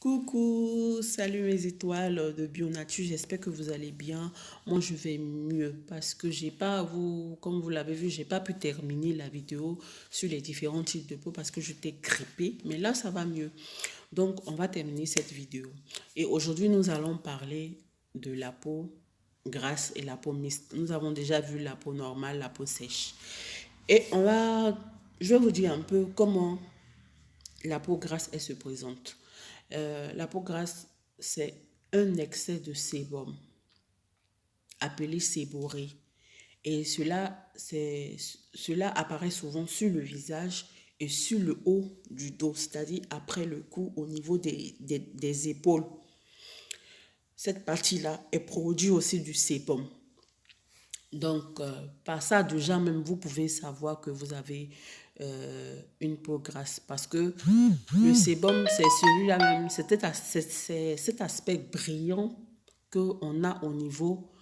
Coucou, salut mes étoiles de Bionature, j'espère que vous allez bien. Moi je vais mieux parce que j'ai pas, comme vous l'avez vu, j'ai pas pu terminer la vidéo sur les différents types de peau parce que j'étais grippée, mais là ça va mieux. Donc on va terminer cette vidéo. Et aujourd'hui nous allons parler de la peau grasse et la peau mixte. Nous avons déjà vu la peau normale, la peau sèche. Et je vais vous dire un peu comment la peau grasse, elle se présente. La peau grasse, c'est un excès de sébum, appelé séborrhée. Et cela apparaît souvent sur le visage et sur le haut du dos, c'est-à-dire après le cou, au niveau des épaules. Cette partie-là est produit aussi du sébum. Donc, par ça, déjà, même vous pouvez savoir que vous avez une peau grasse. Parce que le sébum, c'est celui-là même, c'est cet aspect brillant qu'on a au niveau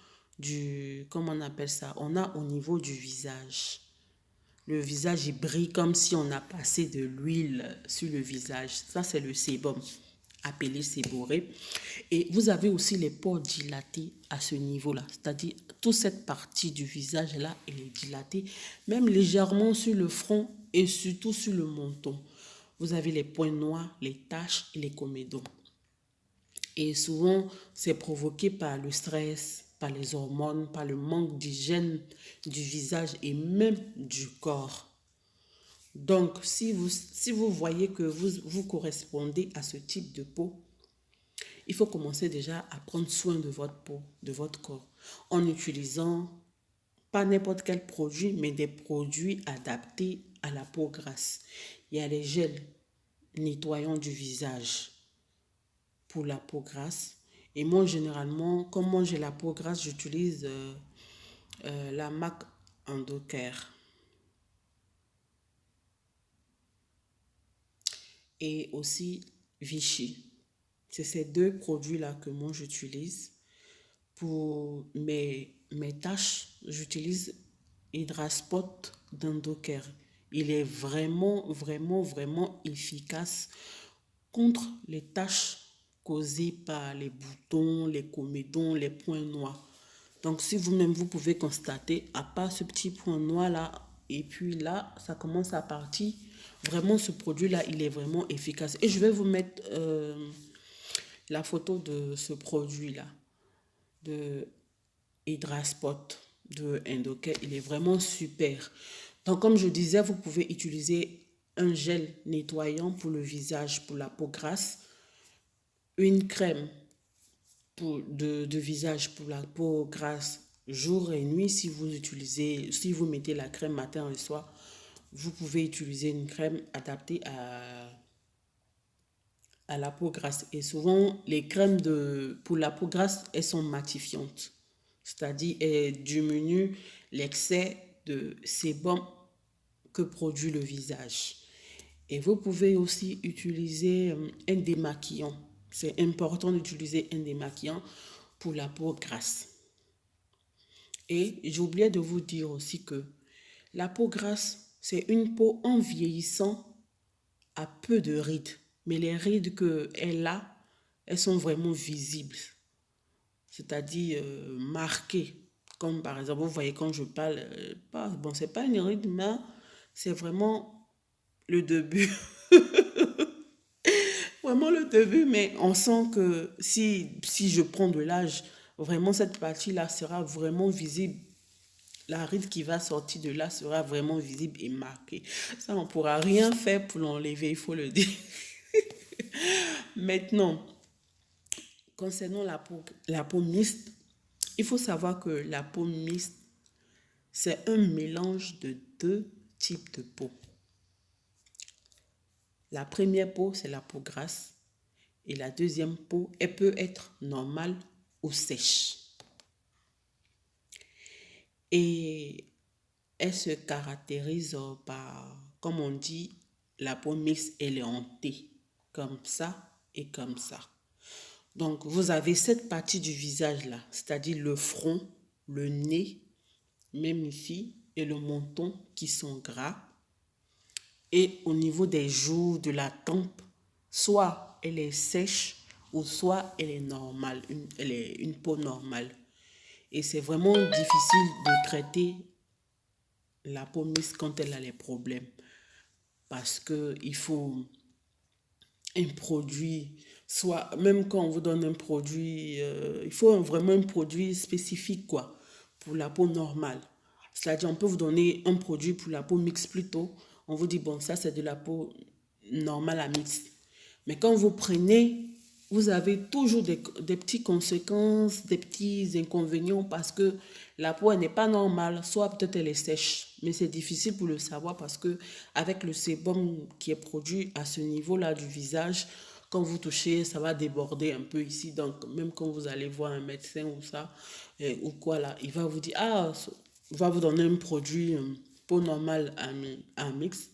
comment on appelle ça? On a au niveau du visage. Le visage, il brille comme si on a passé de l'huile sur le visage. Ça, c'est le sébum, appelé séborrhée. Et vous avez aussi les pores dilatés à ce niveau-là. C'est-à-dire, toute cette partie du visage-là, elle est dilatée, même légèrement sur le front et surtout sur le menton. Vous avez les points noirs, les taches et les comédons. Et souvent, c'est provoqué par le stress, par les hormones, par le manque d'hygiène du visage et même du corps. Donc, si vous voyez que vous correspondez à ce type de peau, il faut commencer déjà à prendre soin de votre peau, de votre corps, en utilisant pas n'importe quel produit, mais des produits adaptés à la peau grasse. Il y a les gels nettoyants du visage pour la peau grasse. Et moi, généralement, comme moi j'ai la peau grasse, j'utilise la marque Endocare. Et aussi Vichy. C'est ces deux produits-là que moi j'utilise. Pour mes tâches, j'utilise Hydraspot d'Endocare. Il est vraiment, vraiment, vraiment efficace contre les taches causées par les boutons, les comédons, les points noirs. Donc, si vous-même, vous pouvez constater, à part ce petit point noir-là, et puis là, ça commence à partir. Vraiment, ce produit-là, il est vraiment efficace. Et je vais vous mettre la photo de ce produit-là, de Hydraspot de Endocare. Il est vraiment super. Donc, comme je disais, vous pouvez utiliser un gel nettoyant pour le visage, pour la peau grasse, une crème de visage pour la peau grasse jour et nuit. Si vous mettez la crème matin et soir, vous pouvez utiliser une crème adaptée à la peau grasse. Et souvent, les crèmes pour la peau grasse, elles sont matifiantes. C'est-à-dire, elles diminuent l'excès de sébum que produit le visage. Et vous pouvez aussi utiliser un démaquillant. C'est important d'utiliser un démaquillant pour la peau grasse. Et j'oubliais de vous dire aussi que la peau grasse, c'est une peau en vieillissant à peu de rides. Mais les rides qu'elle a, elles sont vraiment visibles. C'est-à-dire marquées. Comme par exemple, vous voyez quand je parle, bon, c'est pas une ride, mais c'est vraiment le début. Vraiment le début, mais on sent que si je prends de l'âge, vraiment cette partie-là sera vraiment visible. La ride qui va sortir de là sera vraiment visible et marquée. Ça, on ne pourra rien faire pour l'enlever, il faut le dire. Maintenant, concernant la peau mixte, il faut savoir que la peau mixte, c'est un mélange de deux types de peau. La première peau, c'est la peau grasse. Et la deuxième peau, elle peut être normale ou sèche. Et elle se caractérise par, comme on dit, la peau mixte, elle est en T, comme ça et comme ça. Donc, vous avez cette partie du visage là, c'est-à-dire le front, le nez, même ici, et le menton qui sont gras. Et au niveau des joues, de la tempe, soit elle est sèche ou soit elle est normale, elle est une peau normale. Et c'est vraiment difficile de traiter la peau mixte quand elle a les problèmes. Parce qu'il faut un produit, soit même quand on vous donne un produit, il faut vraiment un produit spécifique quoi, pour la peau normale. C'est-à-dire on peut vous donner un produit pour la peau mixte plutôt. On vous dit bon ça c'est de la peau normale à mixte. Mais quand vous prenez, vous avez toujours des petites conséquences, des petits inconvénients parce que la peau n'est pas normale, soit peut-être elle est sèche. Mais c'est difficile pour le savoir parce que avec le sébum qui est produit à ce niveau-là du visage, quand vous touchez, ça va déborder un peu ici. Donc même quand vous allez voir un médecin ou ça, ou quoi là, il va vous dire, ah, il va vous donner un produit peau normale à mix.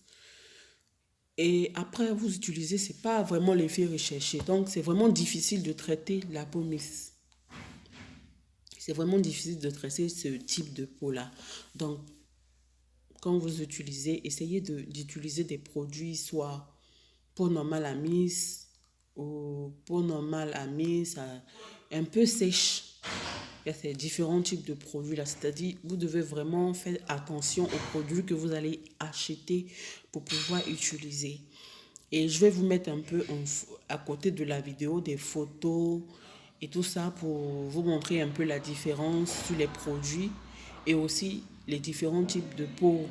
Et après, vous utilisez, ce n'est pas vraiment l'effet recherché. Donc, c'est vraiment difficile de traiter la peau mixte. C'est vraiment difficile de traiter ce type de peau-là. Donc, quand vous utilisez, essayez d'utiliser des produits, soit peau normale à mixte ou peau normale à mixte, un peu sèche. Il y a ces différents types de produits là, c'est-à-dire vous devez vraiment faire attention aux produits que vous allez acheter pour pouvoir utiliser. Et je vais vous mettre un peu à côté de la vidéo des photos et tout ça pour vous montrer un peu la différence sur les produits et aussi les différents types de peau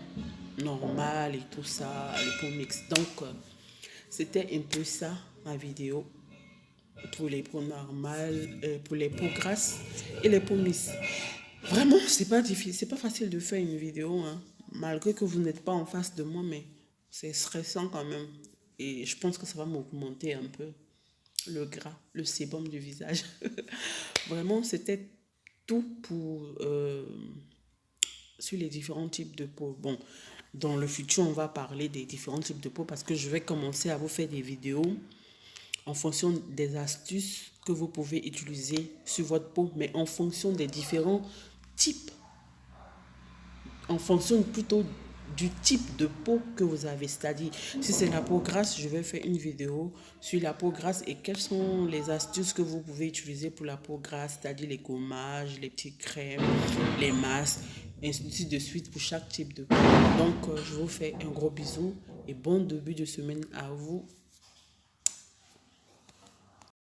normale et tout ça, les peaux mixtes. Donc, c'était un peu ça ma vidéo pour les peaux normales, pour les peaux grasses et les peaux mixtes. Vraiment, c'est pas difficile, c'est pas facile de faire une vidéo, hein, malgré que vous n'êtes pas en face de moi, mais c'est stressant quand même. Et je pense que ça va m'augmenter un peu le gras, le sébum du visage. Vraiment, c'était tout pour sur les différents types de peau. Bon, dans le futur, on va parler des différents types de peau parce que je vais commencer à vous faire des vidéos en fonction des astuces que vous pouvez utiliser sur votre peau, mais en fonction des différents types, en fonction plutôt du type de peau que vous avez. C'est-à-dire, si c'est la peau grasse, je vais faire une vidéo sur la peau grasse et quelles sont les astuces que vous pouvez utiliser pour la peau grasse, c'est-à-dire les gommages, les petites crèmes, les masques, ainsi de suite pour chaque type de peau. Donc, je vous fais un gros bisou et bon début de semaine à vous.